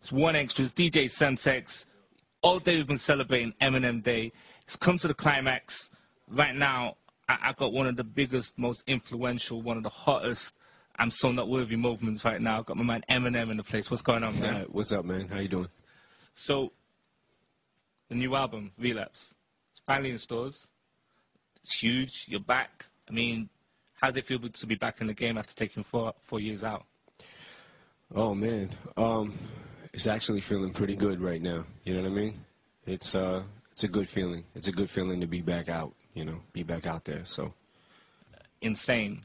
It's One Extras, DJ Semtex. All day we've been celebrating Eminem Day. It's come to the climax. Right now, I got one of the biggest, most influential, one of the hottest I'm So Not Worthy movements right now. Got my man Eminem in the place. What's going on, man? What's up, man? How you doing? So, the new album, Relapse, it's finally in stores. It's huge. You're back. I mean, how does it feel to be back in the game after taking four years out? Oh, man. It's actually feeling pretty good right now. You know what I mean? It's a good feeling. It's a good feeling to be back out, you know, be back out there, so. Insane.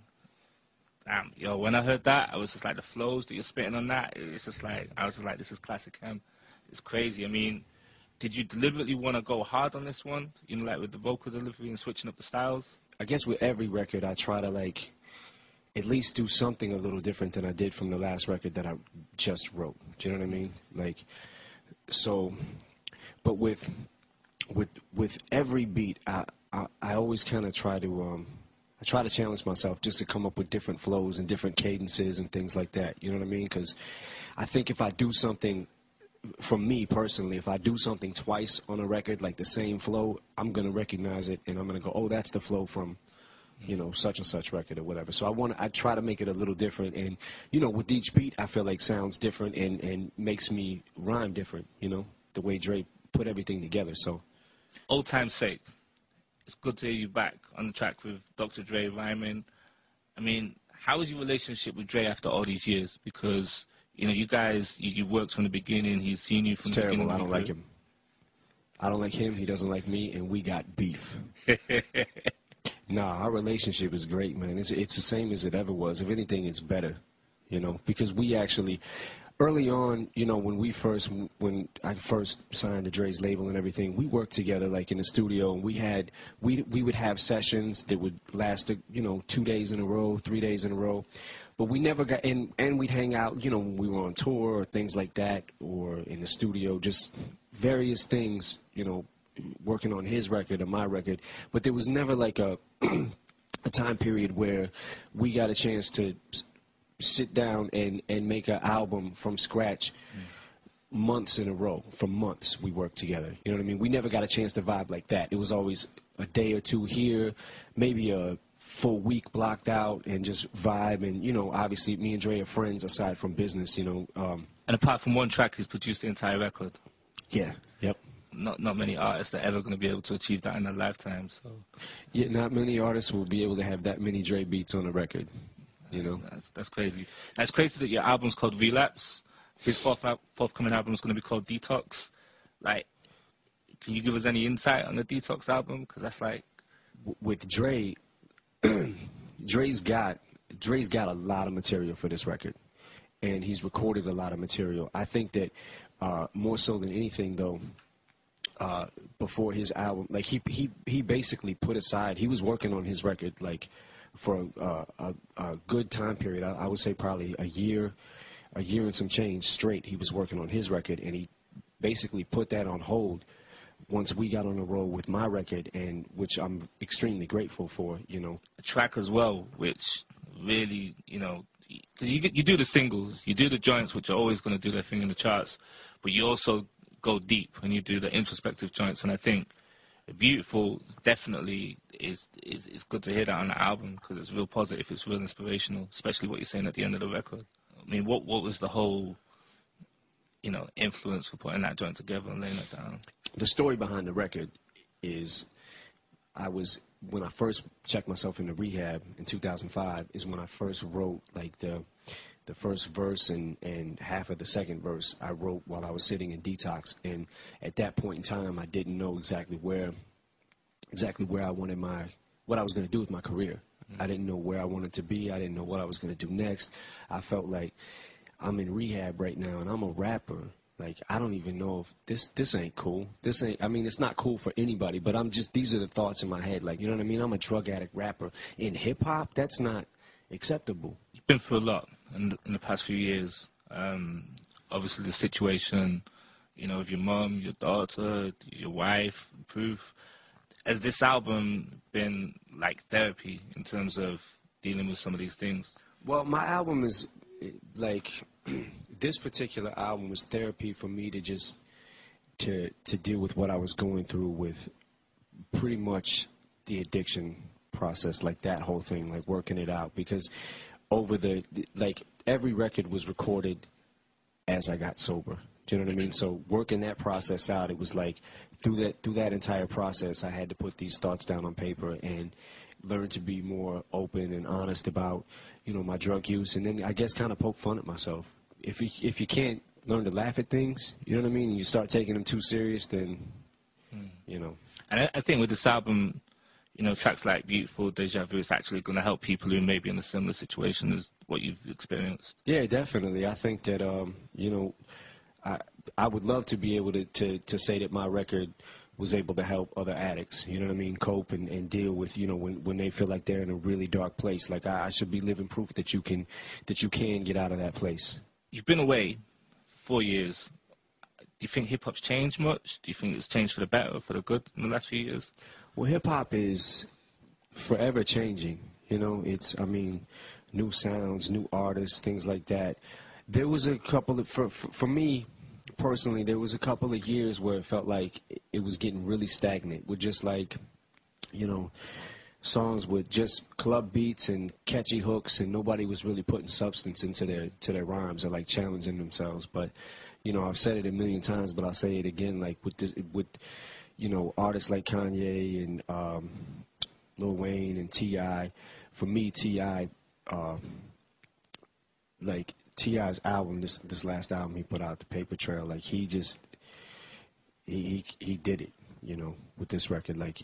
Damn, yo, when I heard that, I was just like, the flows that you're spitting on that, it's just like, I was just like, this is classic Em. It's crazy. I mean, did you deliberately want to go hard on this one? You know, like with the vocal delivery and switching up the styles? I guess with every record, I try to, like, at least do something a little different than I did from the last record that I just wrote. Do you know what I mean? Like, so, but with every beat, I always kind of try to, I try to challenge myself just to come up with different flows and different cadences and things like that. You know what I mean? Because I think if I do something, for me personally, if I do something twice on a record, like the same flow, I'm going to recognize it and I'm going to go, oh, that's the flow from, you know, such and such record or whatever. So I try to make it a little different. And, you know, with each beat, I feel like sounds different and makes me rhyme different, you know, the way Dre put everything together. So, Old time's sake, it's good to hear you back on the track with Dr. Dre rhyming. I mean, how is your relationship with Dre after all these years? Because, you know, you guys, you worked from the beginning. He's seen you from the beginning. It's terrible. I don't like him. I don't like him. He doesn't like me. And we got beef. Nah, our relationship is great, man. It's the same as it ever was. If anything, it's better, you know, because we actually, early on, you know, when I first signed to Dre's label and everything, we worked together, like, in the studio, and we would have sessions that would last, you know, 2 days in a row, 3 days in a row, but we never got, and we'd hang out, you know, when we were on tour or things like that, or in the studio, just various things, you know, working on his record or my record, but there was never like a time period where we got a chance to sit down and make an album from scratch months in a row. For months we worked together. You know what I mean? We never got a chance to vibe like that. It was always a day or two here, maybe a full week blocked out and just vibe. And, you know, obviously me and Dre are friends aside from business, you know. And apart from one track, he's produced the entire record. Yeah, yep. Not many artists are ever going to be able to achieve that in their lifetime. So, yeah, not many artists will be able to have that many Dre beats on a record. You know, that's crazy. That's crazy that your album's called Relapse. His forthcoming album is going to be called Detox. Like, can you give us any insight on the Detox album? Because that's like, with Dre, Dre's got a lot of material for this record, and he's recorded a lot of material. I think that more so than anything, though. Before his album, like he basically put aside, he was working on his record like for a good time period. I would say probably a year and some change straight. He was working on his record, and he basically put that on hold once we got on the road with my record, and which I'm extremely grateful for. You know, a track as well, which really, you know, because you do the singles, you do the joints, which are always going to do their thing in the charts, but you also go deep when you do the introspective joints, and I think Beautiful definitely is good to hear that on the album because it's real positive, it's real inspirational, especially what you're saying at the end of the record. I mean, what was the whole, you know, influence for putting that joint together and laying it down? The story behind the record is when I first checked myself into rehab in 2005 is when I first wrote like the first verse and half of the second verse I wrote while I was sitting in detox. And at that point in time, I didn't know exactly where I wanted what I was going to do with my career. I didn't know where I wanted to be. I didn't know what I was going to do next. I felt like I'm in rehab right now and I'm a rapper. Like, I don't even know if this ain't cool. I mean, it's not cool for anybody, but these are the thoughts in my head. Like, you know what I mean? I'm a drug addict rapper. In hip hop, that's not acceptable. You've been through a lot in the past few years. Obviously, the situation, you know, with your mom, your daughter, your wife, Proof. Has this album been like therapy in terms of dealing with some of these things? Well, my album is like this particular album was therapy for me to just to deal with what I was going through with pretty much the addiction process, like that whole thing, like working it out. Because over the, like, every record was recorded as I got sober. Do you know what I mean? So working that process out, it was like through that entire process, I had to put these thoughts down on paper and learn to be more open and honest about, you know, my drug use, and then I guess kind of poke fun at myself. If you can't learn to laugh at things, you know what I mean, and you start taking them too serious, then you know. And I think with this album, you know, tracks like Beautiful, Deja Vu, it's actually going to help people who may be in a similar situation as what you've experienced. Yeah, definitely. I think that, you know, I would love to be able to say that my record was able to help other addicts, you know what I mean, cope and deal with, you know, when they feel like they're in a really dark place. Like, I should be living proof that you can get out of that place. You've been away 4 years. Do you think hip-hop's changed much? Do you think it's changed for the better or for the good in the last few years? Well, hip-hop is forever changing, you know. It's, I mean, new sounds, new artists, things like that. There was a couple of, for me personally, there was a couple of years where it felt like it was getting really stagnant with just, like, you know, songs with just club beats and catchy hooks, and nobody was really putting substance into their rhymes or, like, challenging themselves. But, you know, I've said it a million times, but I'll say it again, like, with you know, artists like Kanye and Lil Wayne and T.I. For me, T.I., like, T.I.'s album, this last album he put out, The Paper Trail, like, he just, he did it, you know, with this record. Like,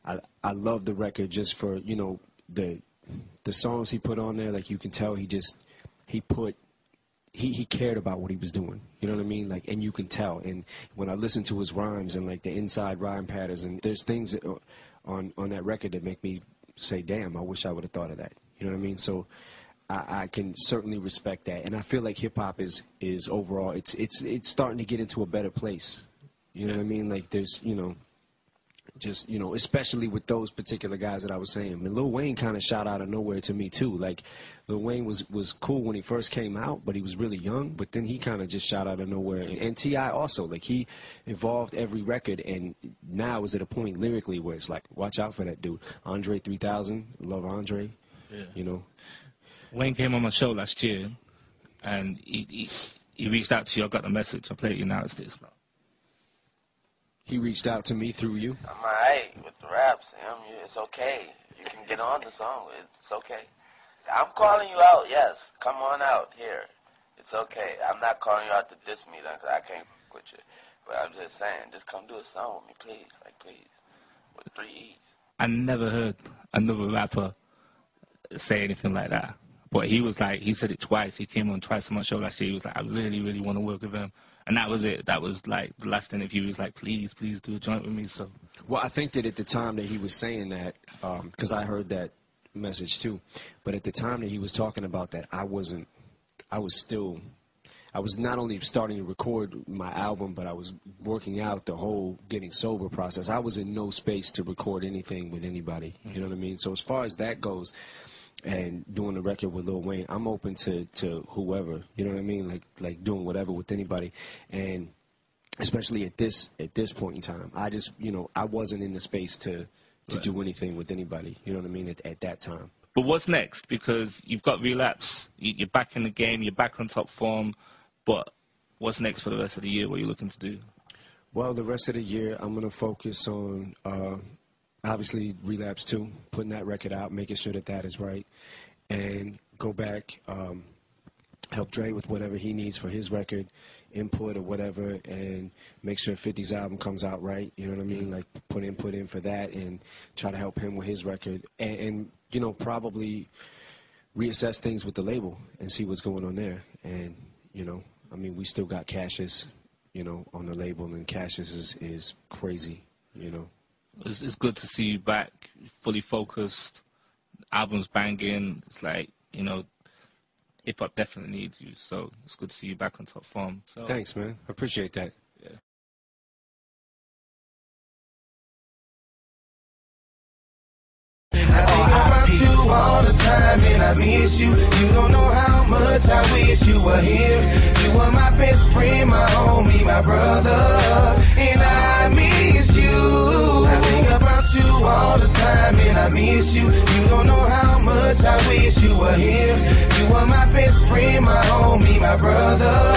I love the record just for, you know, the songs he put on there. Like, you can tell he cared about what he was doing, you know what I mean? Like, and you can tell. And when I listen to his rhymes and, like, the inside rhyme patterns, and there's things that, on that record that make me say, damn, I wish I would have thought of that, you know what I mean? So I can certainly respect that, and I feel like hip hop is overall, it's starting to get into a better place. You know what I mean? Like, there's, you know, just, you know, especially with those particular guys that I was saying. And Lil Wayne kind of shot out of nowhere to me too. Like, Lil Wayne was cool when he first came out, but he was really young. But then he kind of just shot out of nowhere. And T.I. also, like, he evolved every record, and now is at a point lyrically where it's like, watch out for that dude. Andre 3000, love Andre. Yeah. You know. Wayne came on my show last year, and he reached out to you. I got the message. I'll play it you now. It's this now. He reached out to me through you? I'm all right with the raps. It's okay. You can get on the song. It's okay. I'm calling you out, yes. Come on out here. It's okay. I'm not calling you out to diss me, because I can't with you. But I'm just saying, just come do a song with me, please. Like, please. With 3 E's. I never heard another rapper say anything like that. But he was like, he said it twice. He came on twice on my show last year. He was like, I really, really want to work with him. And that was it. That was like the last interview. He was like, please do a joint with me. So, well, I think that at the time that he was saying that, because I heard that message too, but at the time that he was talking about that, I was not only starting to record my album, but I was working out the whole getting sober process. I was in no space to record anything with anybody. You know what I mean? So as far as that goes, and doing a record with Lil Wayne, I'm open to whoever, you know what I mean? Like doing whatever with anybody. And especially at this point in time, I just, you know, I wasn't in the space to do anything with anybody, you know what I mean, at that time. But what's next? Because you've got Relapse, you're back in the game, you're back on top form, but what's next for the rest of the year? What are you looking to do? Well, the rest of the year, I'm going to focus on obviously Relapse 2, putting that record out, making sure that is right, and go back, help Dre with whatever he needs for his record, input or whatever, and make sure 50's album comes out right, you know what I mean? Like, put input in for that and try to help him with his record, and you know, probably reassess things with the label and see what's going on there. And, you know, I mean, we still got Cassius, you know, on the label, and Cassius is crazy, you know. It's good to see you back, fully focused, albums banging. It's like, you know, hip-hop definitely needs you, so it's good to see you back on top form. So. Thanks, man. I appreciate that. Yeah. I think about you all the time. time, and I miss you. You don't know how much I wish you were here. You were my best friend, my homie, my brother, and I miss you. I think about you all the time, and I miss you. You don't know how much I wish you were here. You were my best friend, my homie, my brother.